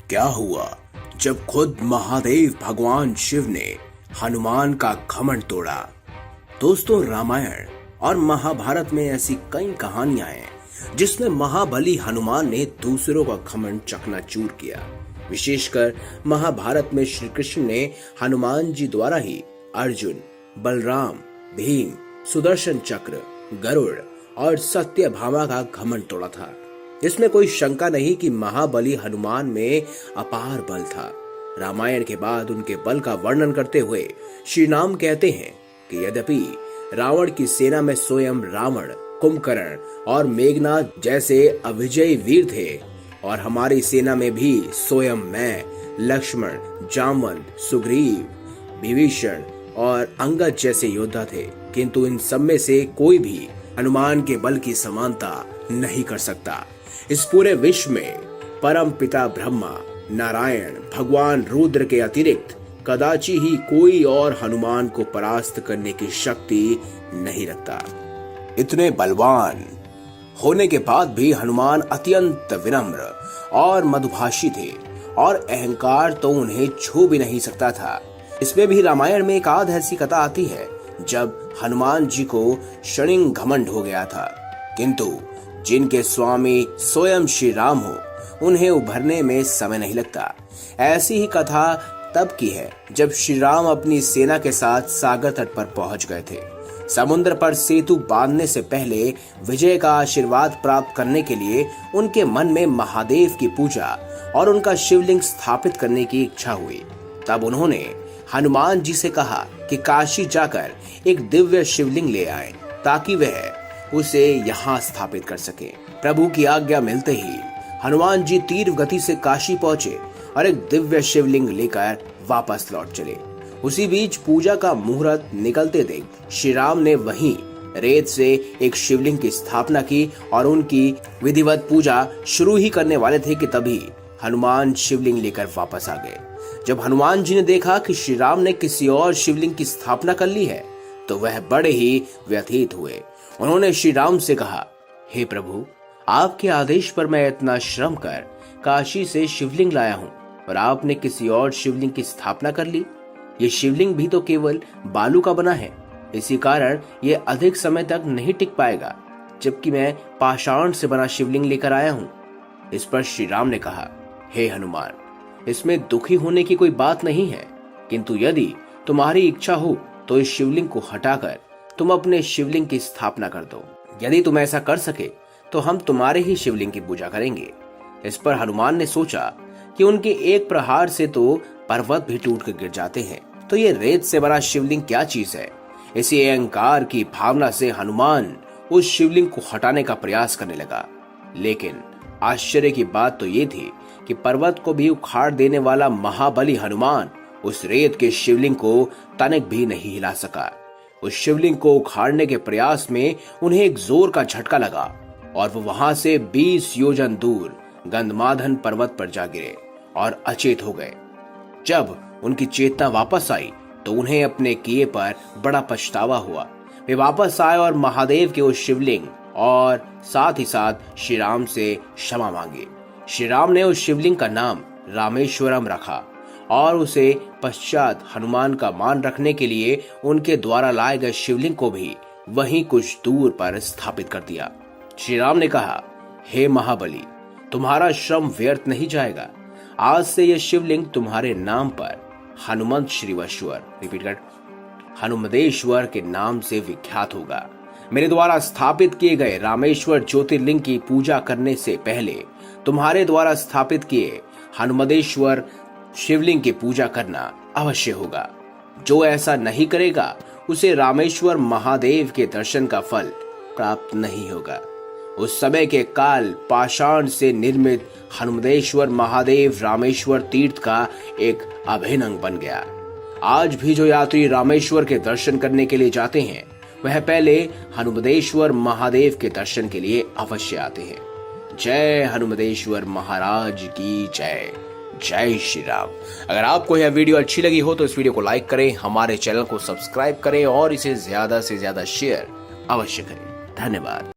क्या हुआ जब खुद महादेव भगवान शिव ने हनुमान का घमंड तोड़ा। दोस्तों, रामायण और महाभारत में ऐसी कई कहानियां हैं जिसमें महाबली हनुमान ने दूसरों का घमंड चकनाचूर किया। विशेषकर महाभारत में श्री कृष्ण ने हनुमान जी द्वारा ही अर्जुन, बलराम, भीम, सुदर्शन चक्र, गरुड़ और सत्यभामा का घमंड तोड़ा था। इसमें कोई शंका नहीं कि महाबली हनुमान में अपार बल था। रामायण के बाद उनके बल का वर्णन करते हुए श्री राम कहते हैं कि यद्यपि रावण की सेना में स्वयं रावण, कुंभकर्ण और मेघनाद जैसे अविजयी वीर थे और हमारी सेना में भी स्वयं मैं, लक्ष्मण, जामवंत, सुग्रीव, विभीषण और अंगद जैसे योद्धा थे, किंतु इन सब में से कोई भी हनुमान के बल की समानता नहीं कर सकता। इस पूरे विश्व में परम पिता ब्रह्मा, नारायण, भगवान रुद्र के अतिरिक्त कदाचि ही कोई और हनुमान को परास्त करने की शक्ति नहीं रखता। इतने बलवान होने के बाद भी हनुमान अत्यंत विनम्र और मधुभाषी थे और अहंकार तो उन्हें छू भी नहीं सकता था। इसमें भी रामायण में एक आध ऐसी कथा आती है जब हनुमान जी को क्षणिक घमंड हो गया था, किंतु जिनके स्वामी स्वयं श्री राम हो उन्हें उभरने में समय नहीं लगता। ऐसी ही कथा तब की है जब श्री राम अपनी सेना के साथ सागर तट पर पहुंच गए थे। समुद्र पर सेतु बांधने से पहले विजय का आशीर्वाद प्राप्त करने के लिए उनके मन में महादेव की पूजा और उनका शिवलिंग स्थापित करने की इच्छा हुई। तब उन्होंने हनुमान जी से कहा कि काशी जाकर एक दिव्य शिवलिंग ले आए ताकि वह उसे यहाँ स्थापित कर सके। प्रभु की आज्ञा मिलते ही हनुमान जी तीव्र गति से काशी पहुंचे और एक दिव्य शिवलिंग लेकर वापस लौट चले। उसी बीच पूजा का मुहूर्त निकलते देख श्री राम ने वहीं रेत से एक शिवलिंग की स्थापना की और उनकी विधिवत पूजा शुरू ही करने वाले थे कि तभी हनुमान शिवलिंग लेकर वापस आ गए। जब हनुमान जी ने देखा कि श्री राम ने किसी और शिवलिंग की स्थापना कर ली है तो वह बड़े ही व्यथित हुए। उन्होंने श्री राम से कहा, हे प्रभु, आपके आदेश पर मैं इतना श्रम कर काशी से शिवलिंग लाया हूँ और आपने किसी और शिवलिंग की स्थापना कर ली। ये शिवलिंग भी तो केवल बालू का बना है, इसी कारण ये अधिक समय तक नहीं टिक पाएगा, जबकि मैं पाषाण से बना शिवलिंग लेकर आया हूँ। इस पर श्री राम ने कहा, हे हनुमान, इसमें दुखी होने की कोई बात नहीं है, किंतु यदि तुम्हारी इच्छा हो तो इस शिवलिंग को हटाकर तुम अपने शिवलिंग की स्थापना कर दो। यदि तुम ऐसा कर सके तो हम तुम्हारे ही शिवलिंग की पूजा करेंगे। इस पर हनुमान ने सोचा कि उनके एक प्रहार से तो पर्वत भी टूट कर गिर जाते हैं, तो ये रेत से बना शिवलिंग क्या चीज है। इसी अहंकार की भावना से हनुमान उस शिवलिंग को हटाने का प्रयास करने लगा, लेकिन आश्चर्य की बात तो ये थी कि पर्वत को भी उखाड़ देने वाला महाबली हनुमान उस रेत के शिवलिंग को तनिक भी नहीं हिला सका। उस शिवलिंग को उखाड़ने के प्रयास में उन्हें एक जोर का झटका लगा और वो वहां से 20 योजन दूर गंधमादन पर्वत पर जा गिरे और अचेत हो गए। जब उनकी चेतना वापस आई तो उन्हें अपने किए पर बड़ा पछतावा हुआ। वे वापस आए और महादेव के उस शिवलिंग और साथ ही साथ श्री राम से क्षमा मांगी। श्री राम ने उस शिवलिंग का नाम रामेश्वरम रखा और उसे पश्चात हनुमान का मान रखने के लिए उनके द्वारा लाए गए शिवलिंग को भी वहीं कुछ दूर पर स्थापित कर दिया। श्री राम ने कहा, हे महाबली, तुम्हारा श्रम व्यर्थ नहीं जाएगा। आज से यह शिवलिंग तुम्हारे नाम पर हनुमंत श्रीवश्वर हनुमदेश्वर के नाम से विख्यात होगा। मेरे द्वारा स्थापित किए गए रामेश्वर ज्योतिर्लिंग की पूजा करने से पहले तुम्हारे द्वारा स्थापित किए हनुमदेश्वर शिवलिंग की पूजा करना अवश्य होगा। जो ऐसा नहीं करेगा उसे रामेश्वर महादेव के दर्शन का फल प्राप्त नहीं होगा। उस समय के काल पाषाण से निर्मित हनुमदेश्वर महादेव रामेश्वर तीर्थ का एक अभिन्न अंग बन गया। आज भी जो यात्री रामेश्वर के दर्शन करने के लिए जाते हैं वह पहले हनुमदेश्वर महादेव के दर्शन के लिए अवश्य आते हैं। जय हनुमदेश्वर महाराज की जय। जय श्री राम। अगर आपको यह वीडियो अच्छी लगी हो तो इस वीडियो को लाइक करें, हमारे चैनल को सब्सक्राइब करें और इसे ज्यादा से ज्यादा शेयर अवश्य करें। धन्यवाद।